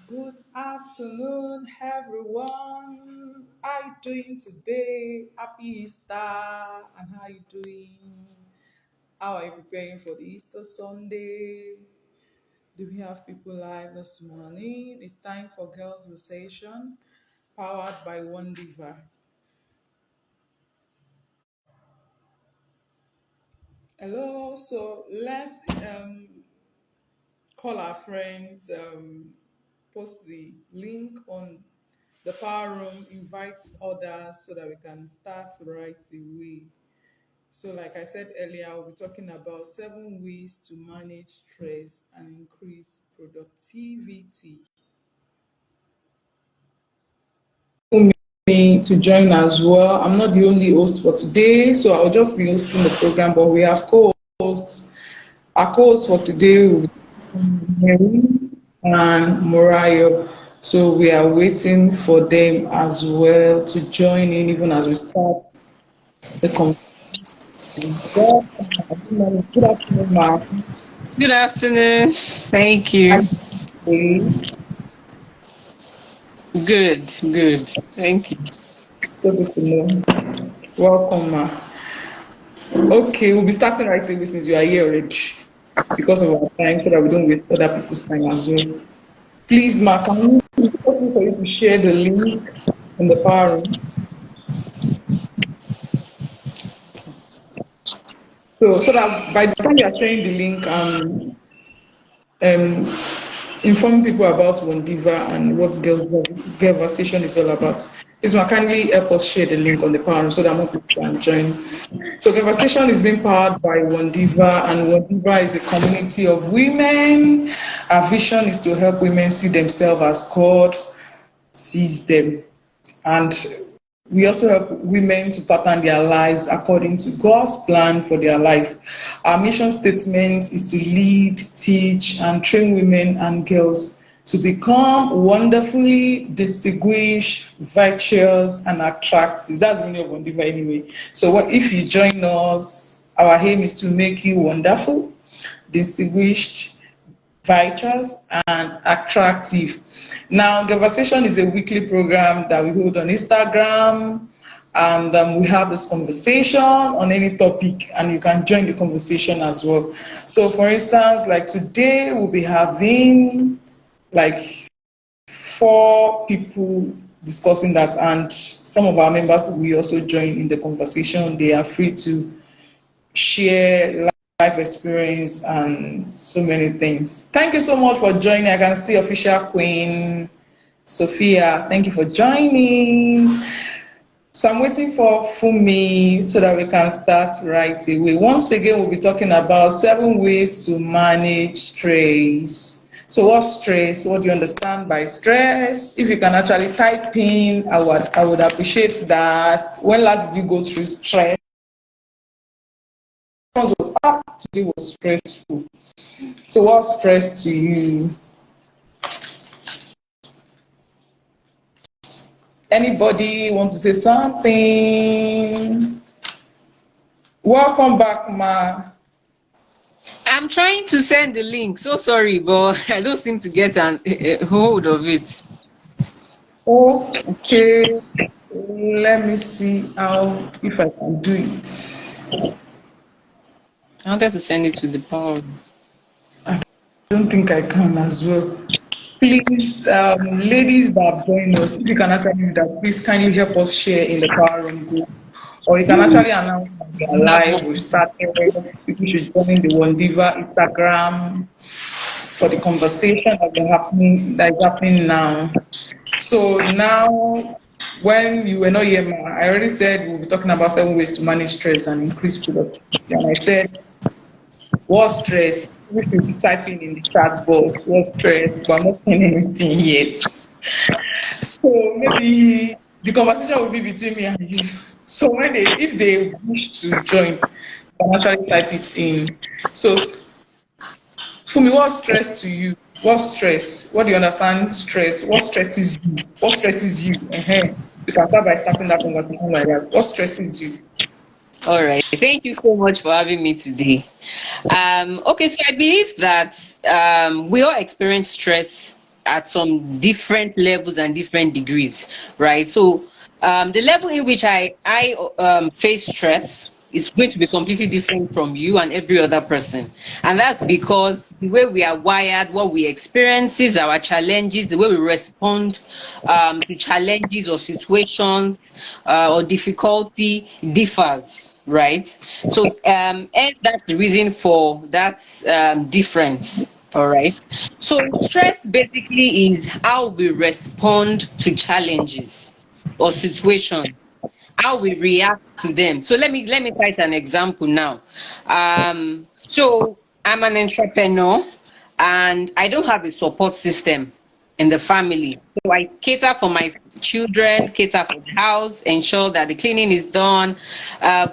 Good afternoon, everyone. How you doing today? Happy Easter, and how you doing? How are you preparing for the Easter Sunday? Do we have people live this morning? It's time for Girlversation, powered by WONDIVA. Hello. So let's call our friends, post the link on the power room, invite others so that we can start right away. So, like I said earlier, I'll be talking about 7 ways to manage stress and increase productivity. Me to join as well. I'm not the only host for today, so I'll just be hosting the program, but we have co-hosts. Our co-host for today will be Mary and Morayo. So we are waiting for them as well to join in even as we start the conversation. Good afternoon, ma'am. Good afternoon. Thank you. Okay, Good, good. Thank you. so good to know. Welcome, ma. Okay, we'll be starting right away since you are here already because of our time so that we don't waste other people's time as well. Please, ma, can you, is it possible for you to share the link in the power room? So that by the time you are sharing the link, um, inform people about WONDIVA and what Girlversation is all about. Please, ma, kindly help us share the link on the power room so that more people can join. So Girlversation is being powered by WONDIVA, and WONDIVA is a community of women. Our vision is to help women see themselves as God sees them. And we also help women to pattern their lives according to God's plan for their life. Our mission statement is to lead, teach, and train women and girls to become wonderfully distinguished, virtuous, and attractive. That's the meaning of WONDIVA anyway. So if you join us, our aim is to make you wonderful, distinguished, virtuous, and attractive. Now, Girlversation is a weekly program that we hold on Instagram, and we have this conversation on any topic, and you can join the conversation as well. So, for instance, like today, we'll be having like four people discussing that, and some of our members will also join in the conversation. They are free to share life experience and so many things. Thank you so much for joining. I can see official Queen Sophia. Thank you for joining. So I'm waiting for Fumi so that we can start right away. Once again, we'll be talking about 7 ways to manage stress. So what's stress? What do you understand by stress? If you can actually type in, I would appreciate that. When last did you go through stress? Was today was stressful. So what's stress to you? Anybody want to say something? Welcome back, ma. I'm trying to send the link. So sorry, but I don't seem to get a hold of it. Okay, let me see how if I can do it. I wanted to send it to the power. I don't think I can as well. Please, ladies that have joined us, if you can actually do that, please kindly help us share in the power room group. Or you can actually announce that we are live, we've started, people should join the WONDIVA Instagram for the conversation that is happening now. So now, when you were not here, ma, I already said we'll be talking about 7 ways to manage stress and increase productivity. And I said, what stress? We should be typing in the chat box, what stress, but I'm not saying anything yet. So maybe the conversation will be between me and you. So if they wish to join, you can actually type it in. So Fumi, what stress to you? What stress? What do you understand stress? What stresses you? What stresses you? You can start by starting that conversation like that. What stresses you? All right. Thank you so much for having me today. Okay, so I believe that we all experience stress at some different levels and different degrees, right? So the level in which I face stress is going to be completely different from you and every other person, and that's because the way we are wired, what we experiences, our challenges, the way we respond to challenges or situations or difficulty differs, right? So and that's the reason for that difference. All right. So stress basically is how we respond to challenges or situations, how we react to them. So let me cite an example now. So I'm an entrepreneur and I don't have a support system in the family. So I cater for my children, cater for the house, ensure that the cleaning is done,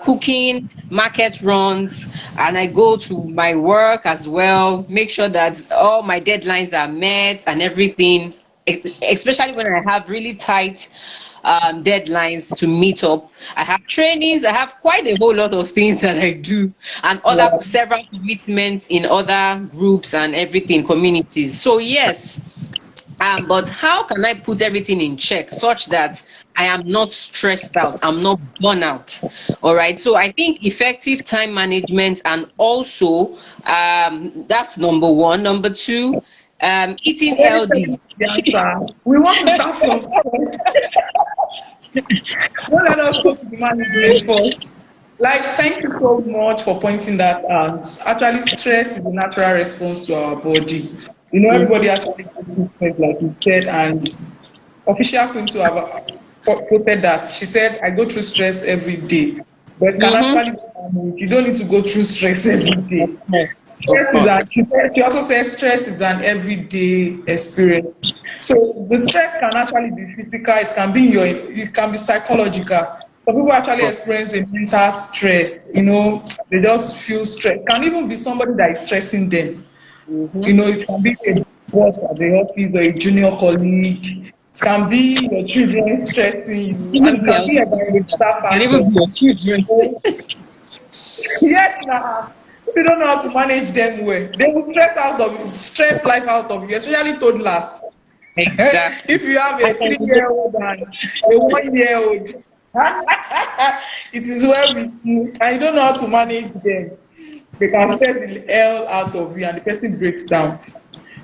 cooking, market runs, and I go to my work as well, make sure that all my deadlines are met and everything, especially when I have really tight deadlines to meet up. I have trainings, I have quite a whole lot of things that I do, and other Yeah. several commitments in other groups and everything, communities. So, yes, but how can I put everything in check such that I am not stressed out, I'm not burnout? All right. So I think effective time management, and also that's number one. Number two, eating Already telling healthy. the answer. We want to start from stress. Don't let us go to the management first. Like, thank you so much for pointing that out. Actually, stress is a natural response to our body. Everybody actually goes through stress, like you said, and official queen to have posted that. She said, I go through stress every day. But it can Mm-hmm. actually be managed. You don't need to go through stress every Of day. course, of Stress is course. she also says stress is an everyday experience. So the stress can actually be physical, it can be psychological. Some people actually experience a mental stress, they just feel stress. It can even be somebody that is stressing them. Mm-hmm. It can be a boss at the office or a junior colleague. It can be your children stressing you, and Even it me, I can was be supposed to say environmental that. It can even be factors. your children. So, yes, now. If you don't know how to manage them well, they will stress life out of you, especially toddlers. Exactly. If you have I a can 3-year-old and a 1-year-old, it is well with you, and you don't know how to manage them. They can stress the hell out of you, and the person breaks down.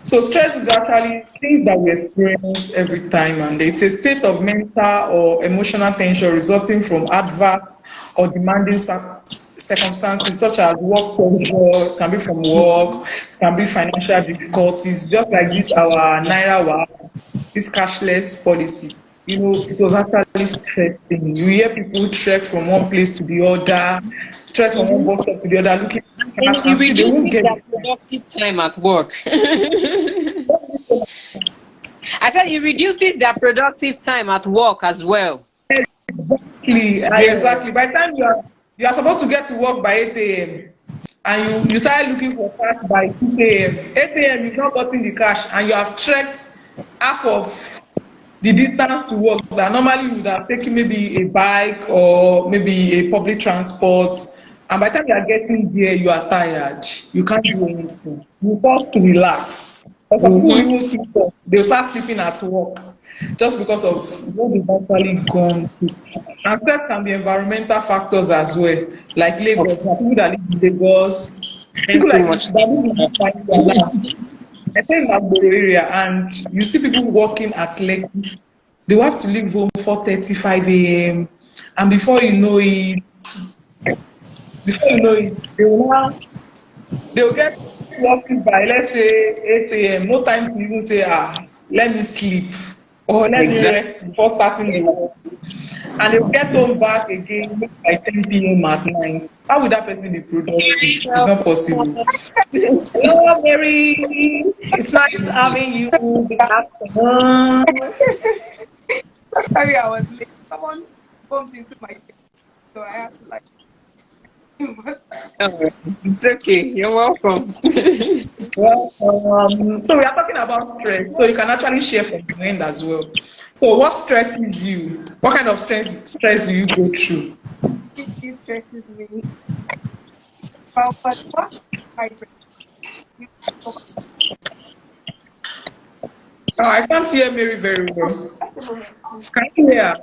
So stress is actually things that we experience every time, and it's a state of mental or emotional tension resulting from adverse or demanding circumstances such as work pressure. It can be from work, it can be financial difficulties, just like this our naira this cashless policy. It was actually stressing. You hear people trek from one place to the other, stress from one Mhm. bus stop to the other, looking for And cash, it and still they won't reduces get their the productive time at work. cash. I said it reduces their productive time at work as well. Exactly, Yeah. exactly. By the time you are supposed to get to work by 8 a.m. and you start looking for cash by 6 a.m. 8 a.m. you've not gotten the cash and you have trekked half of the distance to work that normally you would have taken maybe a bike or maybe a public transport. And by the time you are getting there, you are tired. You can't do anything. You have to relax. But some people will Mm-hmm. even sleep off. They'll start sleeping at work just because of what they've actually gone through. And stress can be environmental factors as well, like Of Lagos. Now, people that live in Lagos, spend people too like much that live in time. Nigeria now. I stay in Agboro area, and you see people working at Lekki. They will have to leave home 4:35 a.m. And before you know it, they will get to office by, let's say, 8 a.m. No time to even say, let me sleep or let me Exactly. rest before starting the work. And they will get home back again maybe by 10 p.m. at night. How would that person be productive? It's not possible. Hello, Mary. It's nice having you this afternoon. Sorry, I was late. Someone bumped into my face, so I had to like. What's Oh, it's okay. You're welcome. Well, so we are talking about stress. So you can actually share from your end as well. So what stresses you? What kind of stress do you go through? It stresses me. But what I you I can't hear Mary very well. Just a moment, please. Can you hear?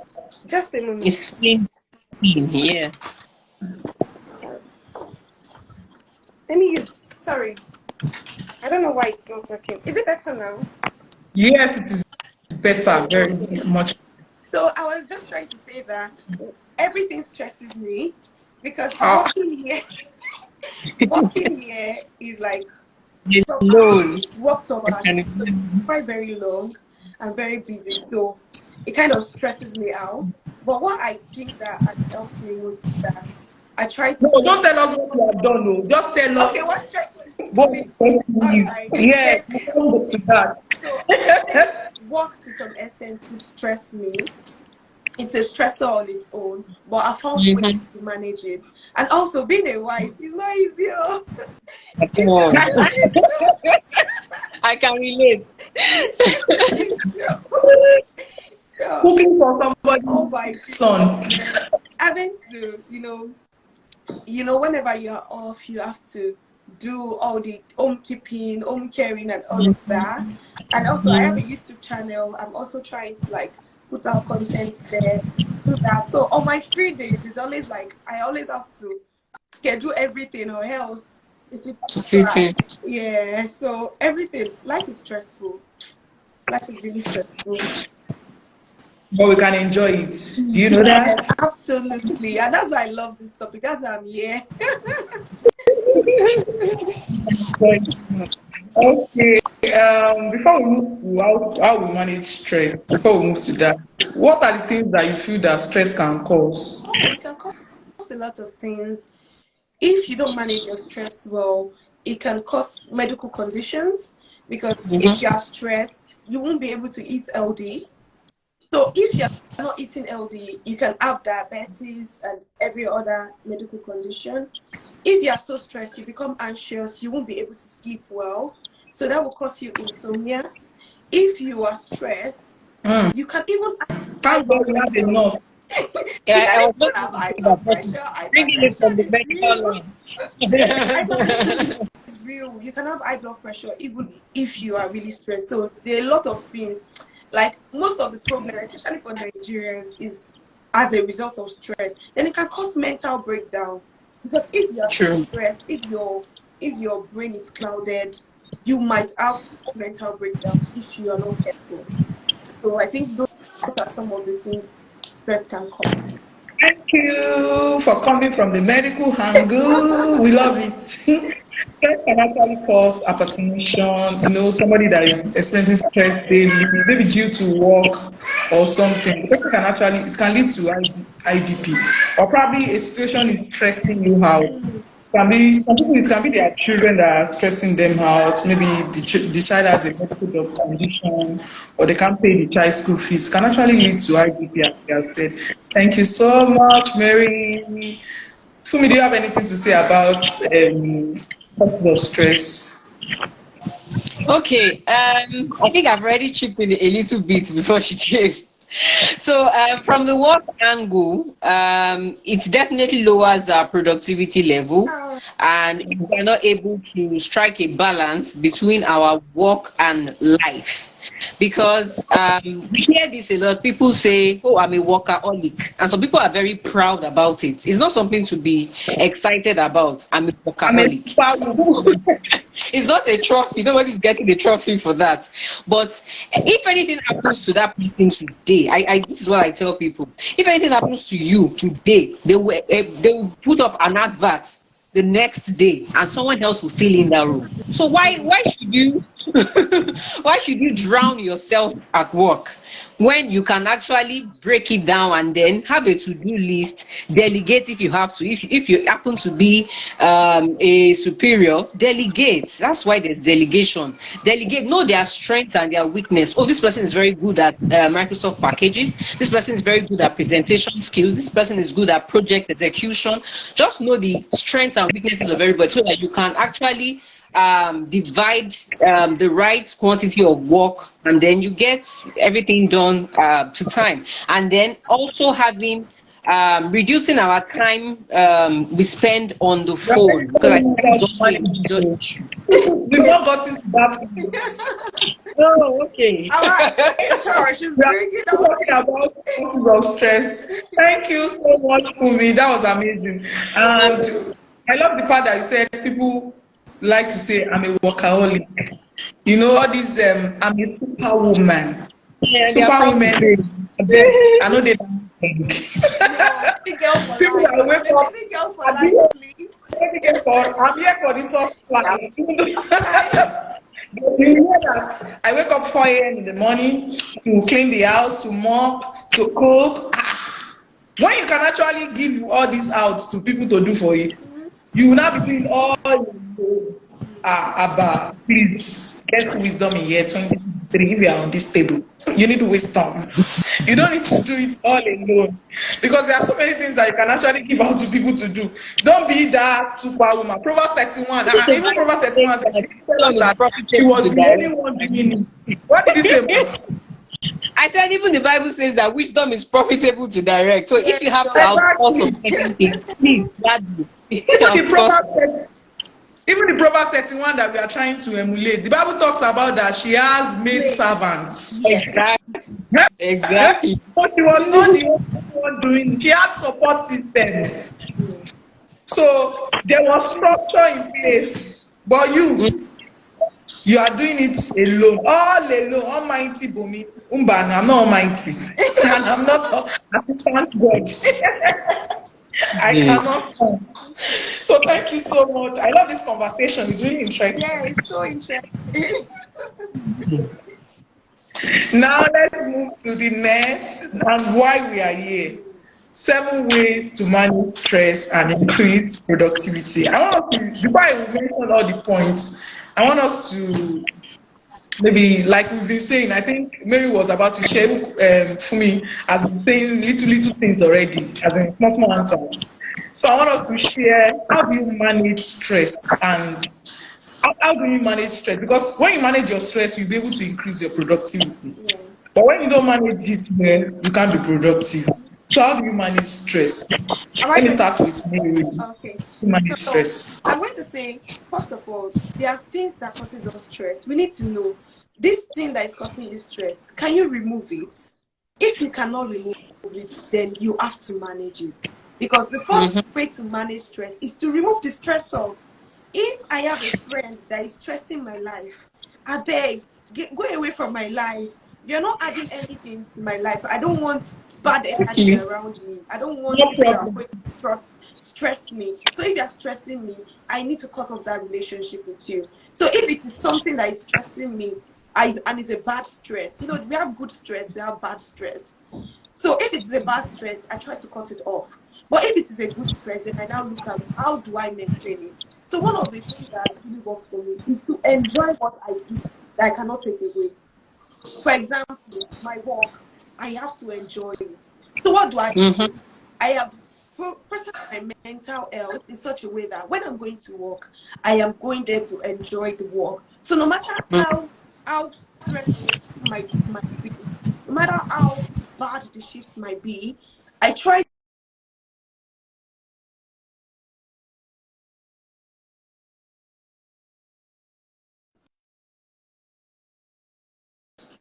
Just a moment. It's plain here. Sorry. Let me use. Sorry. I don't know why it's not working. Is it better now? Yes, it is better, very Okay. much. So I was just trying to say that everything stresses me because Uh, working here is like so Alone. work 12 I hours, can so it's imagine. quite very long and very busy. So it kind of stresses me out. But what I think that has helped me most is that I try no, to don't tell us what you have done. No. Just tell okay, what us stresses what me? All is. right. Yes, Okay. we come to that. So I would say work to some extent would stress me. It's a stressor on its own, but I found ways Mm-hmm. to manage it. And also being a wife is not easy. Oh. At It all. stresses me too. I can relate. It stresses me too. So Cooking for oh somebody's my goodness. son. Having to, whenever you're off, you have to do all the home keeping, home caring, and all of that. And also, I have a YouTube channel. I'm also trying to like put out content there, do that. So on my free days, it's always like I always have to schedule everything, or else it will To just fit crash. in. Yeah. So everything, life is stressful. Life is really stressful. But we can enjoy it. Do you know Yes, that? absolutely. And that's why I love this topic. That's why I'm here. Okay. Before we move to how we manage stress, before we move to that, what are the things that you feel that stress can cause? Oh, it can cause a lot of things. If you don't manage your stress well, it can cause medical conditions because if you Mm-hmm. are stressed, you won't be able to eat healthy. So if you're not eating healthy, you can have diabetes and every other medical condition. If you are so stressed, you become anxious, you won't be able to sleep well. So that will cause you insomnia. If you are stressed, Mm. you can even have high Thank God blood we have a pressure. nurse. You Yeah, can I was even just have going to high say blood that, but pressure. bringing it from Hypertension the is medical real. line. Hypertension is real. You can have high blood pressure even if you are really stressed. So there are a lot of things. Like most of the problem, especially for Nigerians, is as a result of stress. Then it can cause mental breakdown. Because if you are so True. stressed, if your brain is clouded, you might have mental breakdown if you are not careful. So I think those are some of the things stress can cause. Thank you for coming from the medical angle. We love it. Stress can actually cause hypertension, somebody that is experiencing stress daily, maybe due to work or something. The person it can lead to IDP. Or probably a situation is stressing you out. Mm. Can be some people it can be their children that are stressing them out. Maybe the child has a medical condition or they can't pay the child school fees. Can actually lead to IDP as you have said. Thank you so much, Mary. Fumi, do you have anything to say about causes of stress? Okay, I think I've already chipped in a little bit before she came. So, from the work angle, it definitely lowers our productivity level, Oh, and if we're not able to strike a balance between our work and life. Because we hear this a lot. People say, "Oh, I'm a workaholic," and some people are very proud about it. It's not something to be excited about. I'm a I'm a workaholic. superwoman. It's not a trophy. Nobody's getting a trophy for that. But if anything happens to that person today, this is what I tell people. If anything happens to you today, they will put up an advert the next day, and someone else will fill in that room. So why should you why should you drown yourself at work when you can actually break it down and then have a to-do list, delegate if you have to. If you happen to be a superior, delegate. That's why there's delegation. Delegate, know their strengths and their weakness. Oh, this person is very good at Microsoft packages. This person is very good at presentation skills. This person is good at project execution. Just know the strengths and weaknesses of everybody so that you can actually divide the right quantity of work, and then you get everything done to time. And then also having reducing our time we spend on the You're phone, telling because I me think that how is to also a manage major it. issue. We've not gotten to that point. Oh, okay. Our HR, she's We are bringing out talking the. about causes of stress. Thank you so much, Kumi. That was amazing. And I love the part that you said people like to say, I'm a workaholic. You know, all these, I'm a superwoman. Yeah, they are proud to say. Superwomen, I beg, I know they don't think. No, baby girl for People life. that wake up, Baby girl for I'm life, here, please. I'm here for the soft Yeah, life. first life. You hear that I wake up 4 a.m. in the morning to clean the house, to mop, to cook. When you can actually give all this out to people to do for you, Mm-hmm. you will not be doing all you do. Abba, please get wisdom in year 2023 if you are on this table. You need wisdom. You don't need to do it all alone because there are so many things that you can actually give out to people to do. Don't be that superwoman. Proverbs 31, Even the even Bible Proverbs says 31 said that tell us wisdom is that she profitable was to the only direct. one doing it. What did you say, ma? I said even the Bible says that wisdom is profitable to direct. So Yeah, if you have to so outsource some Exactly. certain things, please gladly Even the outsource. Proverbs 31 that we are trying to emulate, the Bible talks about that she has maid place. servants. Yes. Exactly. Yeah. Yeah. Exactly. But she was not the only one doing it. She had support system. Yeah. So there was structure in place. But you are doing it alone, all alone, almighty Bumi. Umba, I'm not almighty. And I'm not assistant God. I Yeah. cannot come. So thank you so much. I love this conversation. It's really Yeah, interesting. it's so interesting. Now let's move to the next and why we are here. 7 ways to manage stress and increase productivity. I want us to, before I will mention all the points, I want us to maybe, like we've been saying, I think Mary was about to share, Fumi has been saying little things already, as in small answers. So I want us to share how do you manage stress and how do you manage stress? Because when you manage your stress, you'll be able to increase your productivity. Yeah. But when you don't manage it, you can't be productive. So how do you manage stress? Am I Let me going? start with Mary. Okay. You manage So stress. I'm going to say, first of all, there are things that causes us stress. We need to know this thing that is causing you stress. Can you remove it? If you cannot remove it, then you have to manage it. Because the first Mhm. way to manage stress is to remove the stressor. If I have a friend that is stressing my life, I beg, go away from my life. You're not adding anything to my life. I don't want bad energy Okay. around me. I don't want No people that are problem. going to stress me. So if you're stressing me, I need to cut off that relationship with you. So if it is something that is stressing me, and it's a bad stress, we have good stress, we have bad stress. So if it's a bad stress, I try to cut it off. But if it is a good stress, then I now look at how do I maintain it. So one of the things that has really worked for me is to enjoy what I do that I cannot take away. For example, my work, I have to enjoy it. So what do I do? Mhm. I have processed my mental health in such a way that when I'm going to work, I am going there to enjoy the work. So no matter how stressful might be, no matter how bad the shift might be, I try to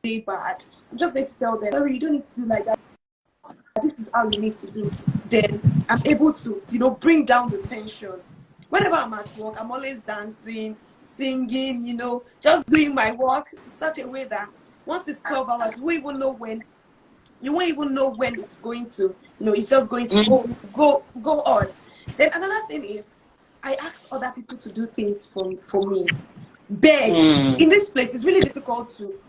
be bad. I'm just going to tell them, sorry, you don't need to do like that. This is how you need to do. Then I'm able to, bring down the tension. Whenever I'm at work, I'm always dancing, singing, just doing my work in such a way that once it's 12 hours, you won't even know when it's going to, it's just going to Mhm. go on. Then another thing is I ask other people to do things for me. Beg. Mm. In this place, it's really difficult to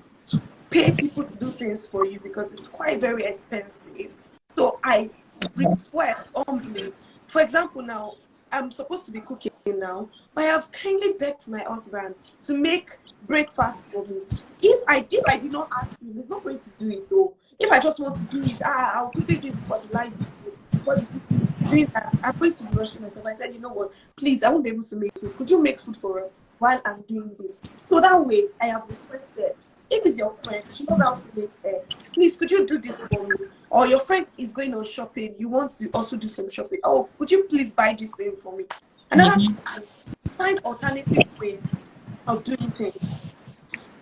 pay people to do things for you because it's quite very expensive. So I request humbly. For example, now I'm supposed to be cooking now, but I have kindly begged my husband to make breakfast for me. If I did not ask him, he's not going to do it though. If I just want to do it, I'll quickly do it before the live video, before the this thing, doing that. I'm going to be rushing myself. I said, you know what, please, I won't be able to make food. Could you make food for us while I'm doing this? So that way I have requested. If it's your friend, she knows how to make please could you do this for me? Or your friend is going on shopping, you want to also do some shopping. Oh, could you please buy this thing for me? Another Mhm. thing, find alternative ways of doing things.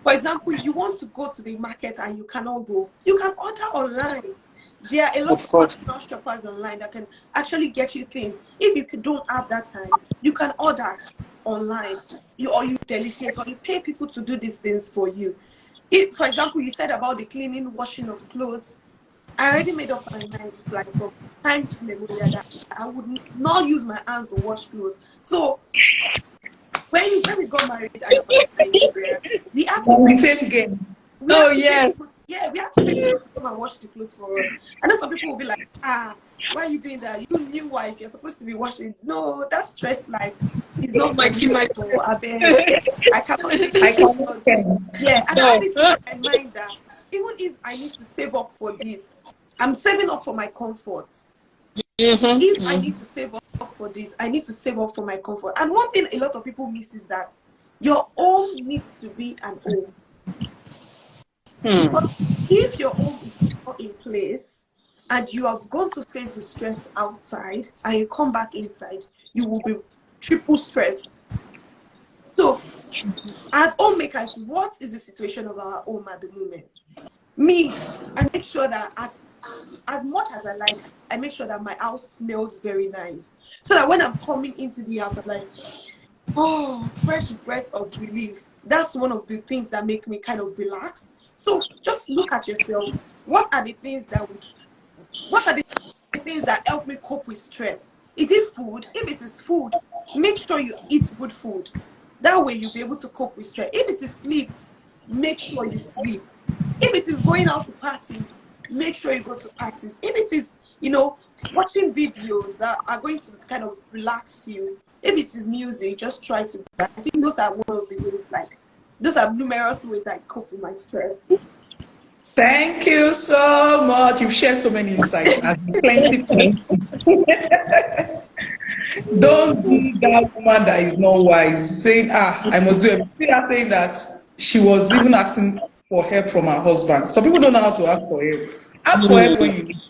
For example, you want to go to the market and you cannot go, you can order online. There are a lot Of of course. personal shoppers online that can actually get you things. If you don't have that time, you can order online. You delegate or you pay people to do these things for you. If, for example, you said about the cleaning, washing of clothes, I already made up my mind, like from time memorial, that I would not use my hand to wash clothes. So when we got married and I went to Nigeria, we had to On the pay same game. we Oh had to pay yes. people, yeah, we had to pay people to come and wash the clothes for us. I know some people will be like, why are you doing that? You new wife, you're supposed to be washing. No, that stress life is Oh not my for me. god. So I beg, I cannot live. I I cannot cannot do. tell. Yeah, and I had No. it in my mind that even if I need to save up for this, I'm saving up for my comfort. If I need to save up for this, I need to save up for my comfort. And one thing a lot of people miss is that your home needs to be an home. Because if your home is not in place and you have gone to face the stress outside and you come back inside, you will be triple stressed. So, as homemakers, what is the situation of our home at the moment? Me, I make sure that as much as I like, I make sure that my house smells very nice. So that when I'm coming into the house, I'm like, oh, fresh breath of relief. That's one of the things that make me kind of relax. So just look at yourself. What are the things what are the things that help me cope with stress? Is it food? If it is food, make sure you eat good food. That way you'll be able to cope with stress. If it is sleep, make sure you sleep. If it is going out to parties, make sure you go to parties. If it is, watching videos that are going to kind of relax you, if it is music, just try to. I think those are one of the ways, like, those are numerous ways I cope with my stress. Thank you so much. You've shared so many insights and plenty, plenty. Don't be that woman that is not wise, saying, I must do everything. See her saying that she was even asking for help from her husband. Some people don't know how to ask for help. Ask for help when you need.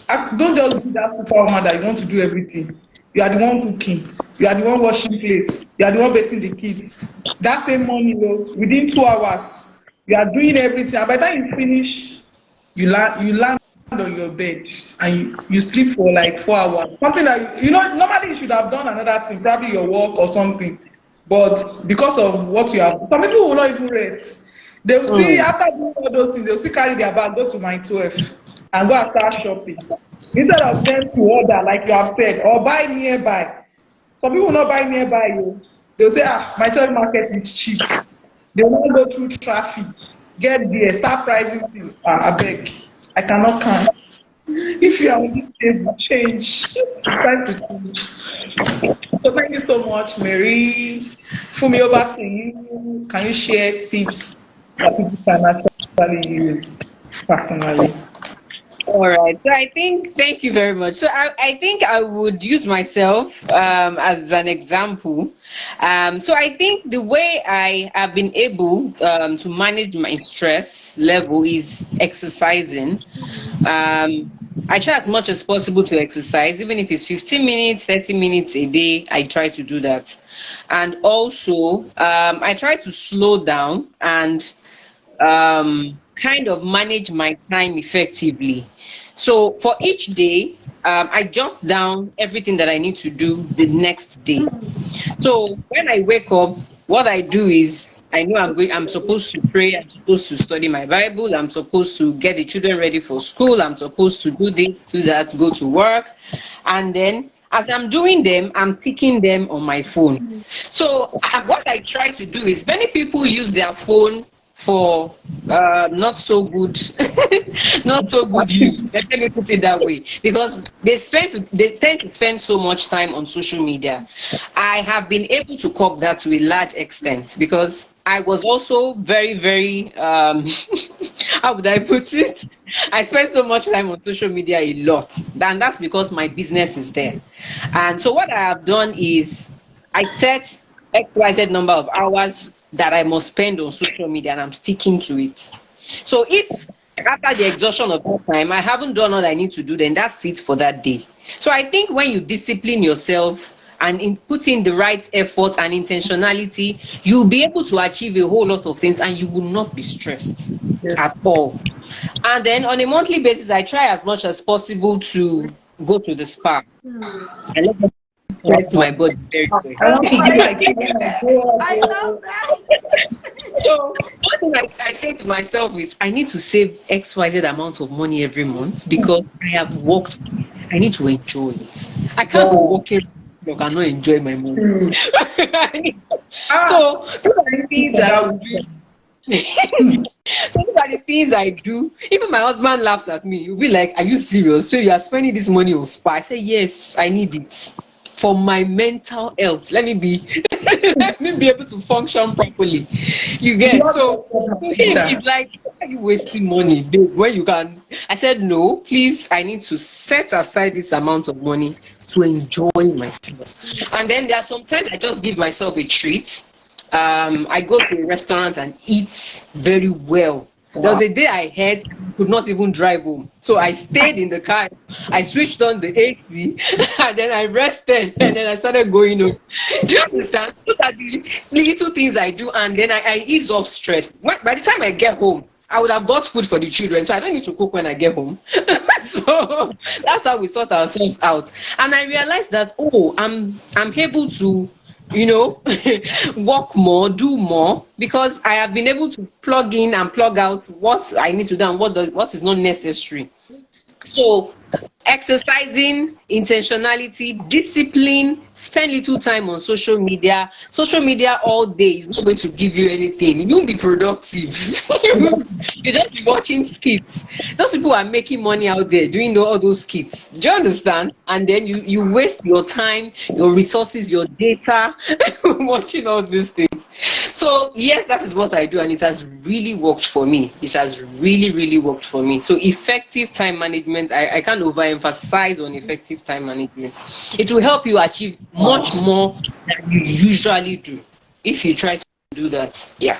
Ask, don't just be that superwoman that you want to do everything. You are the one cooking. You are the one washing plates. You are the one bathing the kids. That same money, within 2 hours, you are doing everything. And by the time you finish, you land on your bed and you sleep for like 4 hours. Something that normally you should have done another thing, probably your work or something. But because of what you have, some people will not even rest. They will still, after doing all those things, they'll still carry their bag, go to my 12 and go and start shopping. Instead of them to order, like you have said, or buy nearby. Some people will not buy nearby you. They'll say, my 12 market is cheap. They will not go through traffic, get there, start pricing things. I beg. I cannot count. If you are on this table, change. It's time to change. So thank you so much, Mary. Fumi, over to you. Can you share tips that people can actually use personally? All right. So thank you very much. So I think I would use myself as an example. So I think the way I have been able to manage my stress level is exercising. I try as much as possible to exercise, even if it's 15 minutes, 30 minutes a day, I try to do that. And also, I try to slow down and kind of manage my time effectively. So for each day, I jot down everything that I need to do the next day. So when I wake up, what I do is I know I'm supposed to pray, I'm supposed to study my Bible, I'm supposed to get the children ready for school, I'm supposed to do this, do that, go to work. And then as I'm doing them, I'm ticking them on my phone. So what I try to do is many people use their phone for not so good not so good use, let me put it that way, because they tend to spend so much time on social media. I have been able to cope that to a large extent because I was also very, very how would I put it, I spend so much time on social media a lot, and that's because my business is there. And so what I have done is I set XYZ number of hours that I must spend on social media, and I'm sticking to it. So if after the exhaustion of that time, I haven't done all I need to do, then that's it for that day. So I think when you discipline yourself and in putting the right effort and intentionality, you'll be able to achieve a whole lot of things and you will not be stressed Yeah. at all. And then on a monthly basis, I try as much as possible to go to the spa. I let them stress my body very well. I want to be I like hear you and that. go up, I love that. So one thing I say to myself is I need to save XYZ amount of money every month because I have worked for it. I need to enjoy it. I can't be wow. working I cannot enjoy my money. Hmm. Ah, So those are the things for I that do. wisdom. So these are the things I do. Even my husband laughs at me. He'll be like, "Are you serious? So you are spending this money on spa?" I say, "Yes, I need it for my mental health. Let me be, let me be able to function properly." You You get love so. yourself, To my him, sister. it's like, "Why are you wasting money, babe, when you can?" I said, "No, please. I need to set aside this amount of money to enjoy myself." And then there are some times I just give myself a treat. I go to a restaurant and eat very well. There was Wow. a day I had could not even drive home, so I stayed in the car. I switched on the AC, and then I rested, and then I started going home. Do you understand? Those are the little things I do, and then I ease off stress. By the time I get home, I would have bought food for the children, so I don't need to cook when I get home. So that's how we sort ourselves out. And I realized that I'm able to work more, do more, because I have been able to plug in and plug out what I need to do and what is not necessary. So, exercising, intentionality, discipline, spend little time on social media. Social media all day is not going to give you anything. You won't be productive. You just be watching skits. Those people are making money out there doing all those skits. Do you understand? And then you waste your time, your resources, your data watching all these things. So yes, that is what I do, and it has really worked for me. It has really, really worked for me. So effective time management, I can't overemphasize on effective time management. It will help you achieve much more than you usually do if you try to do that. Yeah.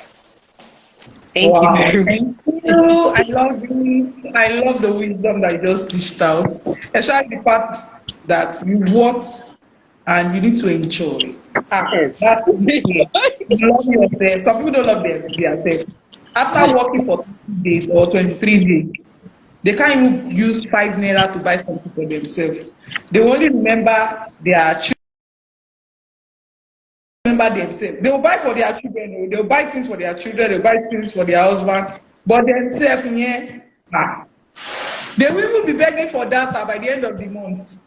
Thank you Wow. very much. Thank you. I love it. I love the wisdom that you just dished out. Especially the fact that you work and you need to enjoy. Ah, Yes. that's the thing. You love yourself. Some people don't love themselves. After working for 20 days or 23 days, they can't even use 5 naira to buy something for themselves. They only their children, remember themselves. They will buy for their children, oh, they will buy things for their children, they will buy things for their husband, but themselves, yeah, ah, they will even be begging for data by the end of the month.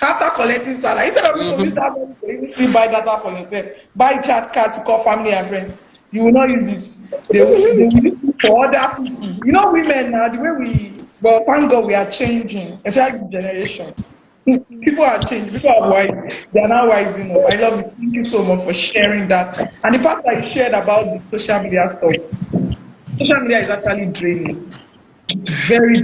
After collecting salary, instead of you to use Mhm. that money to even still buy data for yourself, buy chat card to call family and friends, you will not use it. They will use it for other people. You know, women now, the way well, thank God we are changing, especially the generation. People are changing, people are wise, they are now wising up. I love it. Thank you so much for sharing that. And the part that you shared about the social media stuff, social media is actually draining. It's very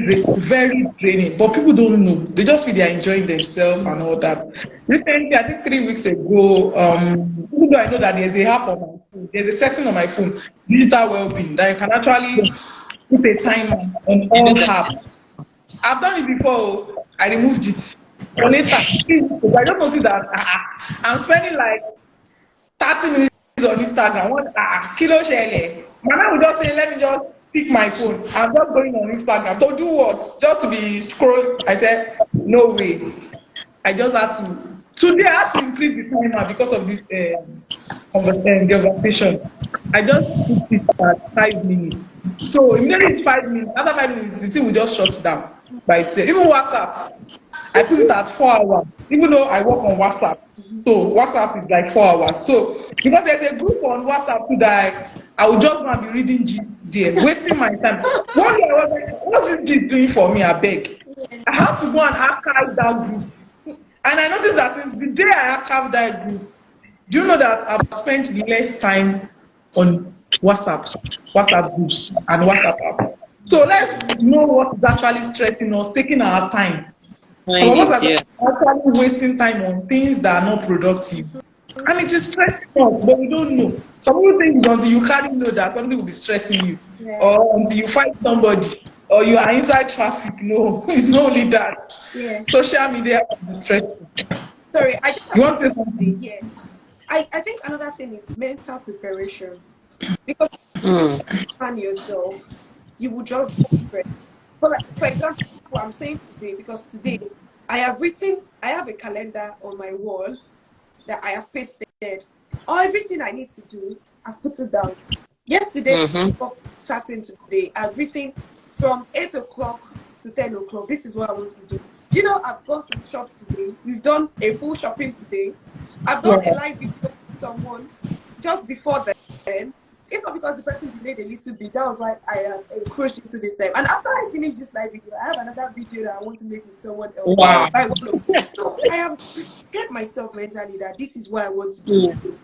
draining. But people don't know. They just feel they are enjoying themselves and all that. Recently, I think 3 weeks ago, even though I know that there's a app on my phone, there's a setting on my phone, digital well-being, that you can actually put a timer on You do all that. apps. I've done it before. Oh. I removed it. But later, I just noticed that I'm spending like 30 minutes on Instagram. What kilo shele? My man will just say, let me just pick my phone. I'm just going on Instagram. To do what? Just to be scroll. I said, no way. I just had to. Today I had to increase the timer because of this conversation. I just put it at 5 minutes. So immediately it's 5 minutes. After 5 minutes, the thing will just shut down by itself. Even WhatsApp, I put it at 4 hours. Even though I work on WhatsApp, so WhatsApp is like 4 hours. So because there's a group on WhatsApp too that I will just go and be reading gist there, wasting my time. One day I was like, what's this gist doing for me? I beg. I had to go and archive that group. And I noticed that since the day I archived that group, do you know that I've spent less time on WhatsApp groups, and WhatsApp app? So let's know what is actually stressing us, taking our time. Some Find of us it, are yeah. actually wasting time on things that are not productive. And it is stressing us, but we don't know. Some people think it's until you carry know that something will be stressing you, Yeah. or until you fight somebody, or you are inside traffic. No, it's not only that. Yeah. Social media can be stressful. Sorry, I just You have want to say something to say. something? Yeah. I think another thing is mental preparation. Because if Mm. you plan yourself, you will just get ready. For example, I'm saying today, because today I have a calendar on my wall that I have pasted. Or everything I need to do, I've put it down. Yesterday, Mm-hmm. starting today, I've written from 8 o'clock to 10 o'clock. This is what I want to do. Do you know I've gone to the shop today? We've done a full shopping today. I've done a Yeah. live video with someone just before then. If not because the person delayed a little bit, that was why I have encroached into this time. And after I finish this live video, I have another video that I want to make with someone else. Wow. So I have prepared myself mentally that this is what I want to do Mm. today.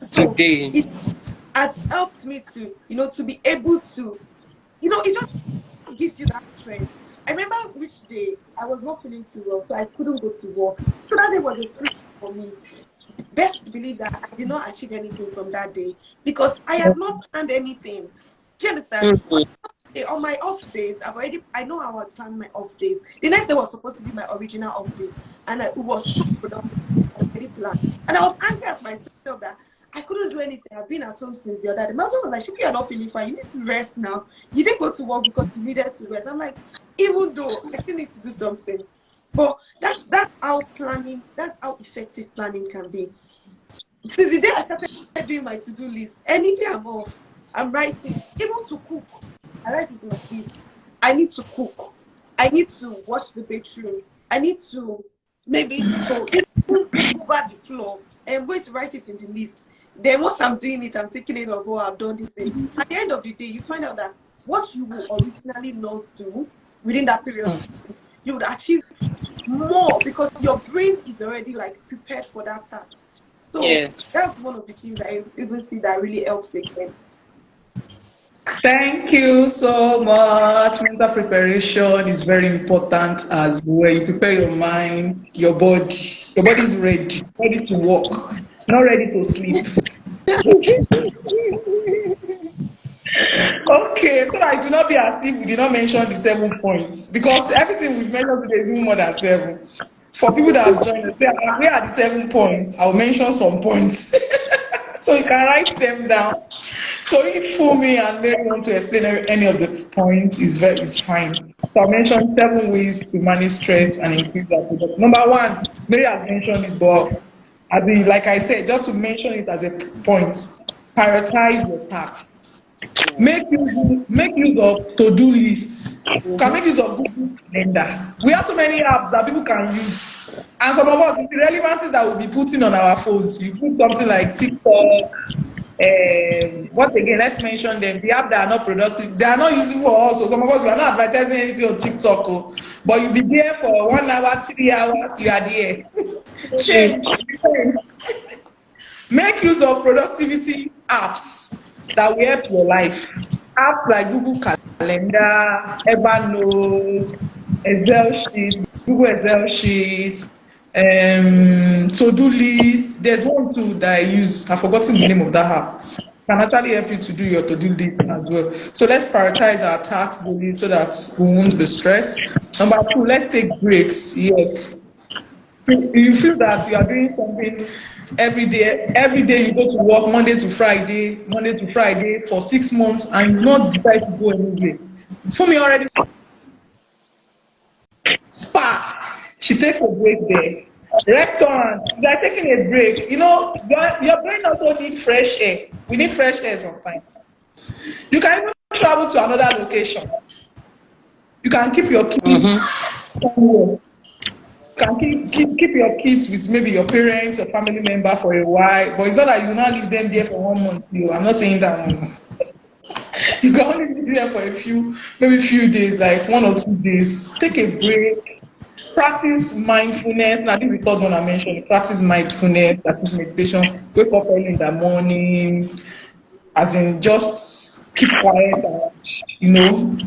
So Today. it has helped me to, to be able to, it just gives you that strength. I remember which day I was not feeling too well, so I couldn't go to work. So that day was a free for me. Best believe that I did not achieve anything from that day because I had not planned anything. Do you understand? Mm-hmm. On my off days, I know how I plan my off days. The next day was supposed to be my original off day, and it was so productive. I already planned, and I was angry at myself that I couldn't do anything. I've been at home since the other day. My husband was like, "Shippy, you're not feeling fine. You need to rest now. You didn't go to work because you needed to rest." I'm like, even though I still need to do something, but that's how planning. That's how effective planning can be. Since the day I started doing my to-do list, any day I'm off, I'm writing. Even to cook, I write it in my list. I need to cook. I need to wash the bedroom. I need to maybe even cover the floor. And I'm going to write it in the list. Then once I'm doing it, I'm taking it of, oh, I've done this thing. At the end of the day, you find out that what you will originally not do within that period, you would achieve more because your brain is already like prepared for that task. So Yes. that's one of the things I even see that really helps again. Thank you so much. Mental preparation is very important as well. You prepare your mind, your body. Your body is ready to work, not ready to sleep. Okay, so I do not be as if we did not mention the 7 points because everything we've mentioned today is even more than seven. For people that have joined us, where are the 7 points? I'll mention some points. So you can write them down. So if Fumi and Mary want to explain any of the points, is fine. So I mentioned 7 ways to manage stress and increase our productivity. Number one, Mary has mentioned it, but as in, like I said, just to mention it as a point, prioritize your tasks. Make use of to-do lists. You can Mm-hmm. make use of Google Calendar. We have so many apps that people can use. And some of us, with the relevancies that we'll be putting on our phones, you put something like TikTok, what again, let's mention them. The app that are not productive, they are not useful for us. So some of us, we are not advertising anything on TikTok. Oh, but you'll be there for 1 hour, 3 hours, you are there. Change. Make use of productivity apps that will help your life. Apps like Google Calendar, Evernote, Excel sheet, Google Excel sheet, to-do list. There's one too that I use. I've forgotten the name of that app. Can actually help you to do your to-do list as well. So let's prioritize our tasks daily so that we won't be stressed. Number two, let's take breaks. Yes, you feel that you are doing something every day you go to work Monday to Friday for 6 months and you not decide to go anywhere. Fumi already spa, she takes a break there. Restaurant, you are taking a break. Your brain also need fresh air. We need fresh air sometimes. You can even travel to another location. You can keep your Mm-hmm. kids somewhere. Can keep your kids with maybe your parents or family member for a while, but it's not that you now leave them there for 1 month. I'm not saying that. You can only leave them for maybe few days, like 1 or 2 days. Take a break. Practice mindfulness. Now this is the third one I mentioned. Practice mindfulness. Practice meditation. Wake up early in the morning. As in, just keep quiet and you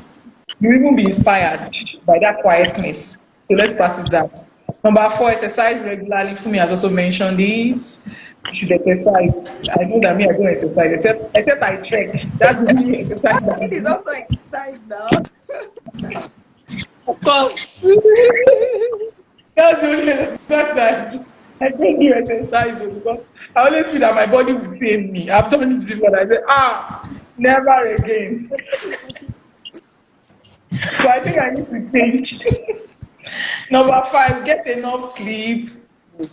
even be inspired by that quietness. So let's practice that. Number four, exercise regularly. Fumi has also mentioned this. You should exercise. I know that me, I don't exercise, except I trek. That's the only exercise that I It is do. also exercise now. Of course. That's the only exercise that I do. I don't do exercise because I always feel that my body will pain me. I've done it before. I say, never again. So I think I need to change. Number 5, get enough sleep.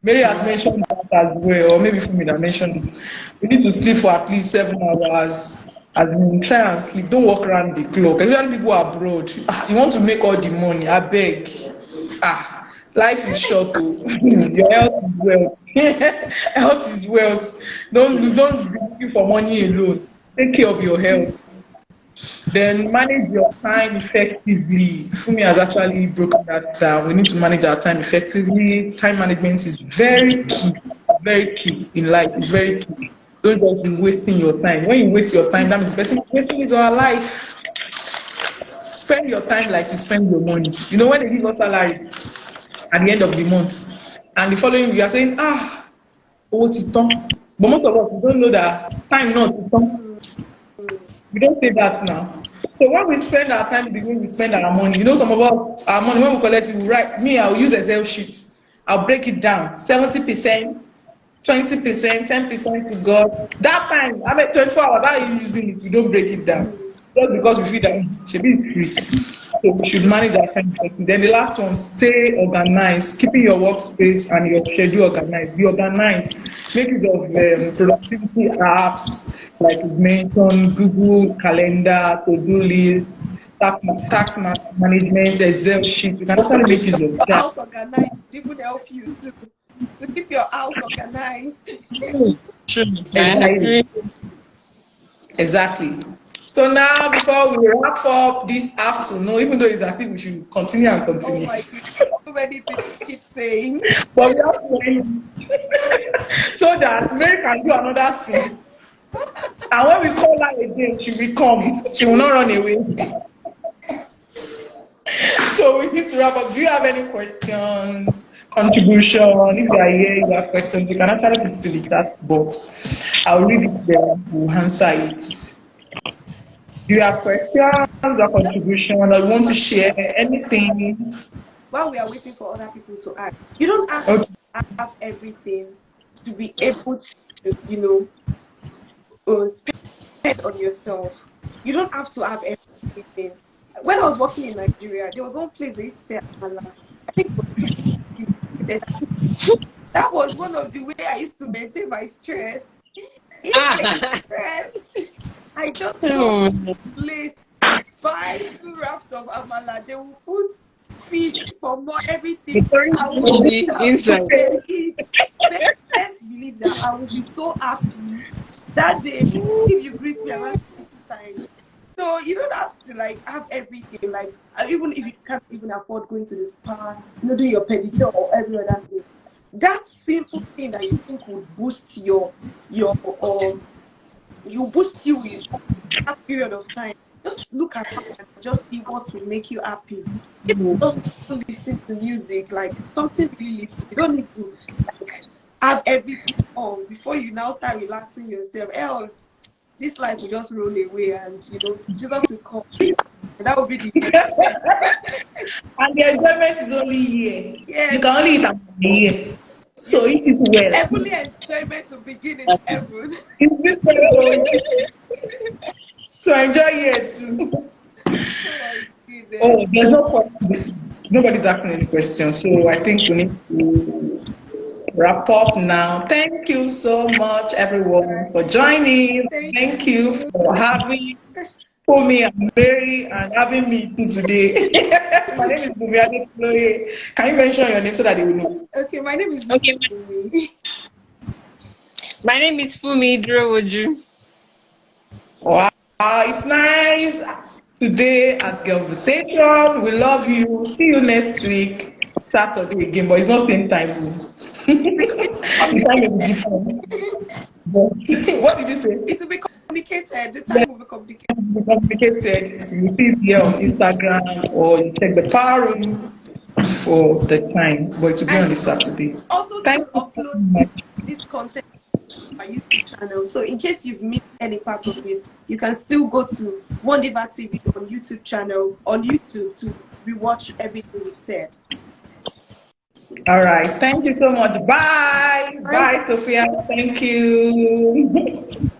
Mary has mentioned that as well, or maybe Fumida mentioned it. We need to sleep for at least 7 hours. As in, try and sleep. Don't walk around the clock. Especially people abroad. You want to make all the money. I beg. Life is short. Oh. Your health is wealth. Health is wealth. Don't be looking for money alone. Take care of your health. Then manage your time effectively. Fumi has actually broken that down. We need to manage our time effectively. Time management is very key in life. It's very key. Don't just be wasting your time. When you waste your time, that means the person wasting is our life. Spend your time like you spend your money. You know, when they give us salary at the end of the month, and the following we are saying, owó ti tán. But most of us we don't know that time not ti tán. We don't say that now. So when we spend our time the way we spend our money, you know, some of us, our money, when we collect it, we write, me, I'll use Excel sheets. I'll break it down. 70%, 20%, 10% to God. That time, I mean, 24 hours, how are you using it? We don't break it down. Just because we feel that Shebi is free. So we should manage our time correctly. Then the last one, stay organized. Keeping your workspace and your schedule organized. Be organized. Make use of productivity apps like you mentioned, Google Calendar, to-do list, tax management, Excel sheet. You can Also actually keep make use of your that. house organized. It would help you to keep your house organized. True. I Exactly. agree. Exactly. So now, before we wrap up this afternoon, even though it's as if we should continue and Oh continue, my goodness. So many things to keep saying. but we have to end it so that Mary can do another thing. And when we call her again, she will come. She will not run away. So we need to wrap up. Do you have any questions, contribution? If you are here, you have questions, you can actually put it in the chat box. I'll read it there. We'll answer it. Do you have questions or contribution or you want to share anything? While we are waiting for other people to act, you don't have to Okay. have everything to be able to, spend on yourself. You don't have to have everything. When I was working in Nigeria, there was one place they used to say Amala. I think it was 250. That was one of the way I used to maintain my stress. If I am stressed, I just go to Oh, the place, buy 2 wraps of amala. They will put fish for more everything. The current I will sit the down inside. and eat. Best believe that I will be so happy that day if you greet me around 2 times. So you don't have to like have everything. Like even if you can't even afford going to the spa, do your pedicure or every other thing. That simple thing that you think would boost your you boost you in that period of time. Just look around and just see what will make you happy. Just listen to music, like something really little. You don't need to like have everything on before you now start relaxing yourself. Else, this life will just roll away, and Jesus will come. And that will be the and the enjoyment is only here. You yes, can only eat am here. yes. So eat it well. Heavenly enjoyment to begin in heaven. It's this very so enjoy here too. Oh my goodness. Oh, there's no question. Nobody's asking any questions. So I think we need to wrap up now. Thank you so much, All everyone, right. for joining. Thank Thank you you. for having me and Mary and having me too today. My name is Bumiade Chloe. Can you mention your name so that they will know? Okay, my name is Okay, Bumi. my name is Fumi Drowoju. Wow, it's nice today at Girlversation. We love you. See you next week, Saturday again, but it's not same time. Because it's The time will be communicated. different. But what did you say? It will be communicated. The Yes, time will be communicated. it will be communicated. You see it here on Instagram or you check the power room for the time, but it will be And on you the Saturday. also Thank still you so upload much. this content on my YouTube channel. So in case you've missed any part of it, you can still go to WONDIVA TV on YouTube channel on YouTube to rewatch everything we've said. All right. Thank you so much. Bye. Bye. Bye, Sophia. Thank you.